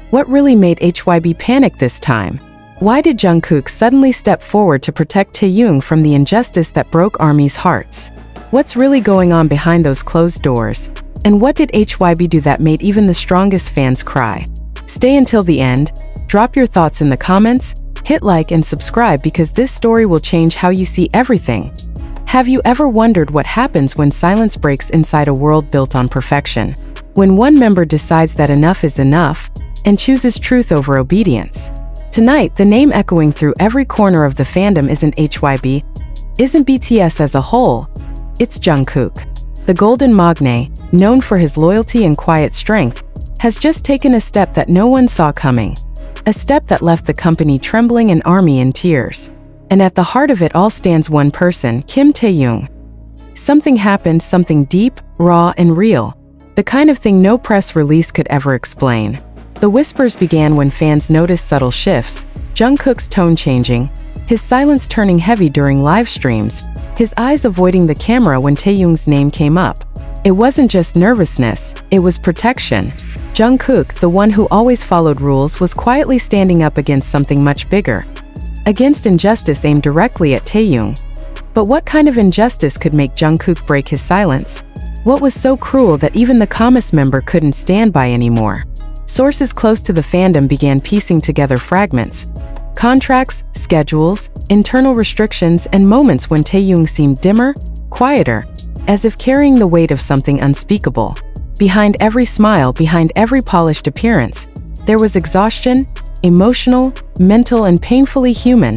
What really made HYBE panic this time? Why did Jungkook suddenly step forward to protect Taehyung from the injustice that broke ARMY's hearts? What's really going on behind those closed doors? And what did HYBE do that made even the strongest fans cry? Stay until the end, drop your thoughts in the comments, hit like and subscribe because this story will change how you see everything. Have you ever wondered what happens when silence breaks inside a world built on perfection? When one member decides that enough is enough and chooses truth over obedience? Tonight, the name echoing through every corner of the fandom isn't HYBE, isn't BTS as a whole, it's Jungkook. The Golden Magne, known for his loyalty and quiet strength, has just taken a step that no one saw coming. A step that left the company trembling and ARMY in tears. And at the heart of it all stands one person, Kim Taehyung. Something happened, something deep, raw, and real. The kind of thing no press release could ever explain. The whispers began when fans noticed subtle shifts, Jungkook's tone changing, his silence turning heavy during live streams, his eyes avoiding the camera when Taehyung's name came up. It wasn't just nervousness, it was protection. Jungkook, the one who always followed rules, was quietly standing up against something much bigger. Against injustice aimed directly at Taehyung. But what kind of injustice could make Jungkook break his silence? What was so cruel that even the calmest member couldn't stand by anymore? Sources close to the fandom began piecing together fragments. Contracts, schedules, internal restrictions, and moments when Taehyung seemed dimmer, quieter, as if carrying the weight of something unspeakable. Behind every smile, behind every polished appearance, there was exhaustion, emotional, mental, and painfully human.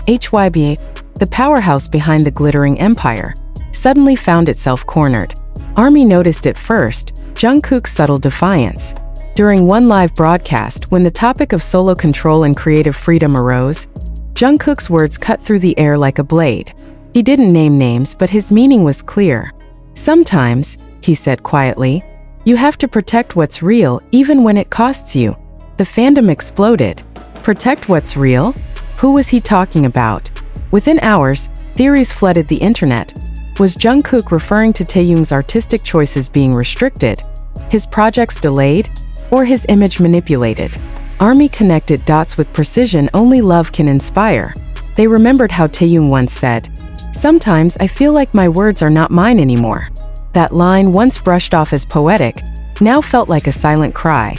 HYBE, the powerhouse behind the glittering empire, suddenly found itself cornered. ARMY noticed it first, Jungkook's subtle defiance. During one live broadcast, when the topic of solo control and creative freedom arose, Jungkook's words cut through the air like a blade. He didn't name names, but his meaning was clear. Sometimes, he said quietly, you have to protect what's real, even when it costs you. The fandom exploded. Protect what's real? Who was he talking about? Within hours, theories flooded the internet. Was Jungkook referring to Taehyung's artistic choices being restricted, his projects delayed, or his image manipulated? ARMY connected dots with precision only love can inspire. They remembered how Taehyung once said, "Sometimes I feel like my words are not mine anymore." That line, once brushed off as poetic, now felt like a silent cry.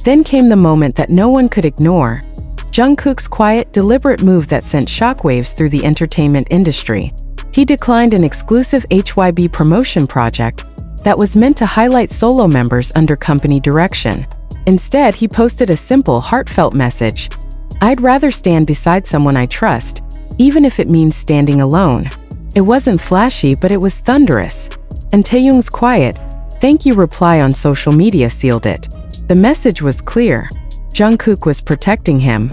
Then came the moment that no one could ignore. Jungkook's quiet, deliberate move that sent shockwaves through the entertainment industry. He declined an exclusive HYBE promotion project that was meant to highlight solo members under company direction. Instead, he posted a simple, heartfelt message. "I'd rather stand beside someone I trust, even if it means standing alone." It wasn't flashy, but it was thunderous. And Taehyung's quiet, "thank you" reply on social media sealed it. The message was clear. Jungkook was protecting him.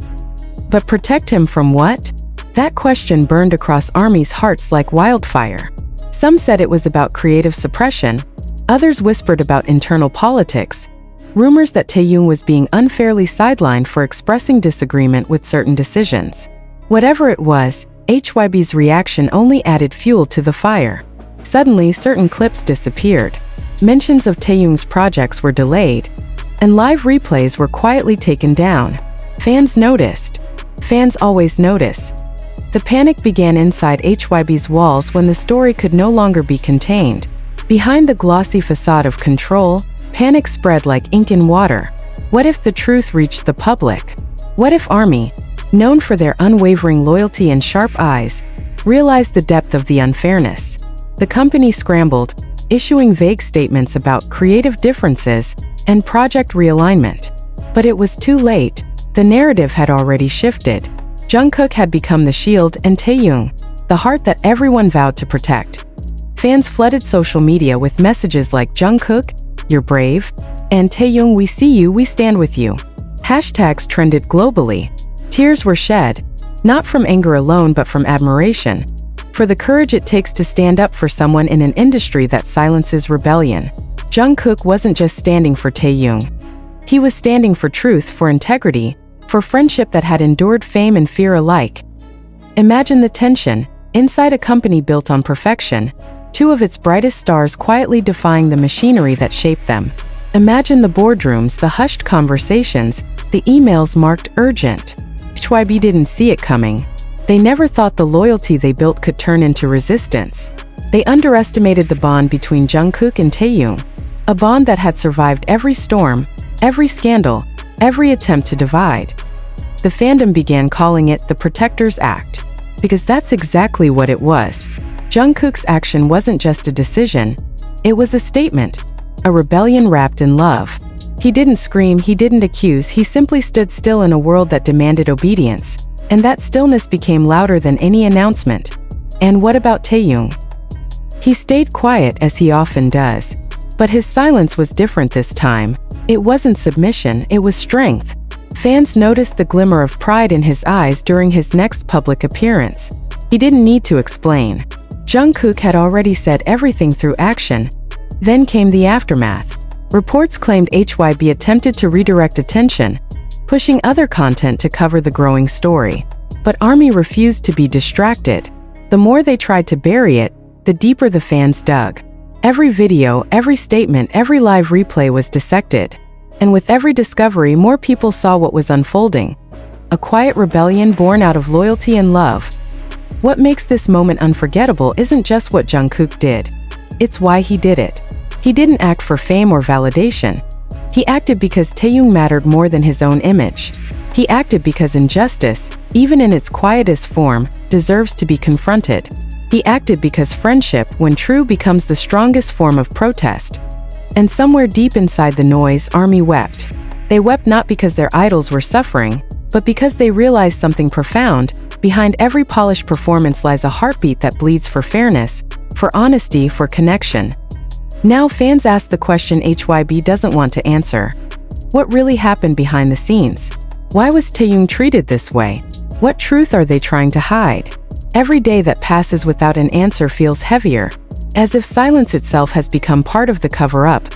But protect him from what? That question burned across ARMY's hearts like wildfire. Some said it was about creative suppression. Others whispered about internal politics, rumors that Taehyung was being unfairly sidelined for expressing disagreement with certain decisions. Whatever it was, HYBE's reaction only added fuel to the fire. Suddenly, certain clips disappeared. Mentions of Taehyung's projects were delayed, and live replays were quietly taken down. Fans noticed. Fans always notice. The panic began inside HYBE's walls when the story could no longer be contained. Behind the glossy facade of control, panic spread like ink in water. What if the truth reached the public? What if ARMY, known for their unwavering loyalty and sharp eyes, realized the depth of the unfairness? The company scrambled, issuing vague statements about creative differences and project realignment. But it was too late. The narrative had already shifted. Jungkook had become the shield and Taehyung, the heart that everyone vowed to protect. Fans flooded social media with messages like "Jungkook, you're brave," and "Taehyung, we see you, we stand with you." Hashtags trended globally. Tears were shed, not from anger alone but from admiration, for the courage it takes to stand up for someone in an industry that silences rebellion. Jungkook wasn't just standing for Taehyung. He was standing for truth, for integrity, for friendship that had endured fame and fear alike. Imagine the tension. Inside a company built on perfection, two of its brightest stars quietly defying the machinery that shaped them. Imagine the boardrooms, the hushed conversations, the emails marked urgent. HYBE didn't see it coming. They never thought the loyalty they built could turn into resistance. They underestimated the bond between Jungkook and Taehyung, a bond that had survived every storm, every scandal, every attempt to divide. The fandom began calling it the Protector's Act, because that's exactly what it was. Jungkook's action wasn't just a decision, it was a statement, a rebellion wrapped in love. He didn't scream, he didn't accuse, he simply stood still in a world that demanded obedience, and that stillness became louder than any announcement. And what about Taehyung? He stayed quiet as he often does, but his silence was different this time. It wasn't submission, it was strength. Fans noticed the glimmer of pride in his eyes during his next public appearance. He didn't need to explain. Jungkook had already said everything through action. Then came the aftermath. Reports claimed HYBE attempted to redirect attention, pushing other content to cover the growing story. But ARMY refused to be distracted. The more they tried to bury it, the deeper the fans dug. Every video, every statement, every live replay was dissected. And with every discovery, more people saw what was unfolding. A quiet rebellion born out of loyalty and love. What makes this moment unforgettable isn't just what Jungkook did. It's why he did it. He didn't act for fame or validation. He acted because Taehyung mattered more than his own image. He acted because injustice, even in its quietest form, deserves to be confronted. He acted because friendship, when true, becomes the strongest form of protest. And somewhere deep inside the noise, ARMY wept. They wept not because their idols were suffering, but because they realized something profound. Behind every polished performance lies a heartbeat that bleeds for fairness, for honesty, for connection. Now fans ask the question HYBE doesn't want to answer. What really happened behind the scenes? Why was Taehyung treated this way? What truth are they trying to hide? Every day that passes without an answer feels heavier, as if silence itself has become part of the cover-up.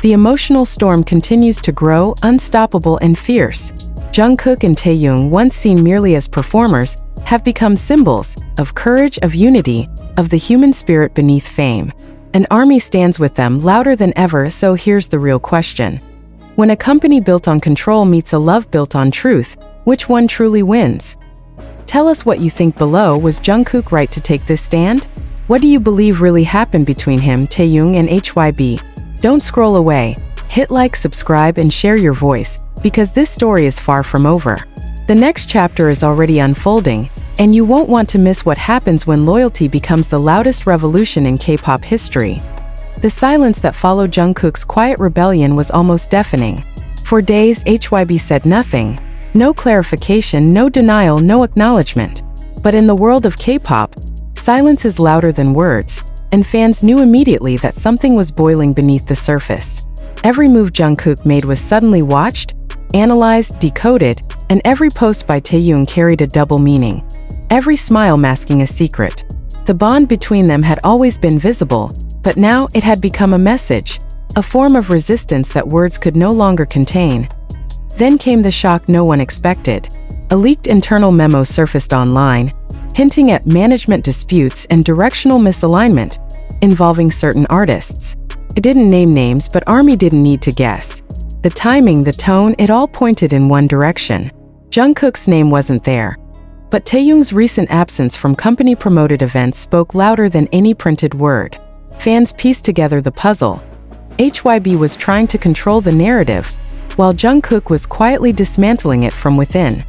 The emotional storm continues to grow, unstoppable and fierce. Jungkook and Taehyung, once seen merely as performers, have become symbols of courage, of unity, of the human spirit beneath fame. An ARMY stands with them louder than ever. So here's the real question. When a company built on control meets a love built on truth, which one truly wins? Tell us what you think below. Was Jungkook right to take this stand? What do you believe really happened between him, Taehyung, and HYBE? Don't scroll away. Hit like, subscribe, and share your voice, because this story is far from over. The next chapter is already unfolding, and you won't want to miss what happens when loyalty becomes the loudest revolution in K-pop history. The silence that followed Jungkook's quiet rebellion was almost deafening. For days, HYBE said nothing. No clarification, no denial, no acknowledgement. But in the world of K-pop, silence is louder than words, and fans knew immediately that something was boiling beneath the surface. Every move Jungkook made was suddenly watched, analyzed, decoded, and every post by Taehyung carried a double meaning. Every smile masking a secret. The bond between them had always been visible, but now it had become a message, a form of resistance that words could no longer contain. Then came the shock no one expected. A leaked internal memo surfaced online, hinting at management disputes and directional misalignment involving certain artists. It didn't name names, but ARMY didn't need to guess. The timing, the tone, it all pointed in one direction. Jungkook's name wasn't there. But Taehyung's recent absence from company-promoted events spoke louder than any printed word. Fans pieced together the puzzle. HYBE was trying to control the narrative, while Jungkook was quietly dismantling it from within.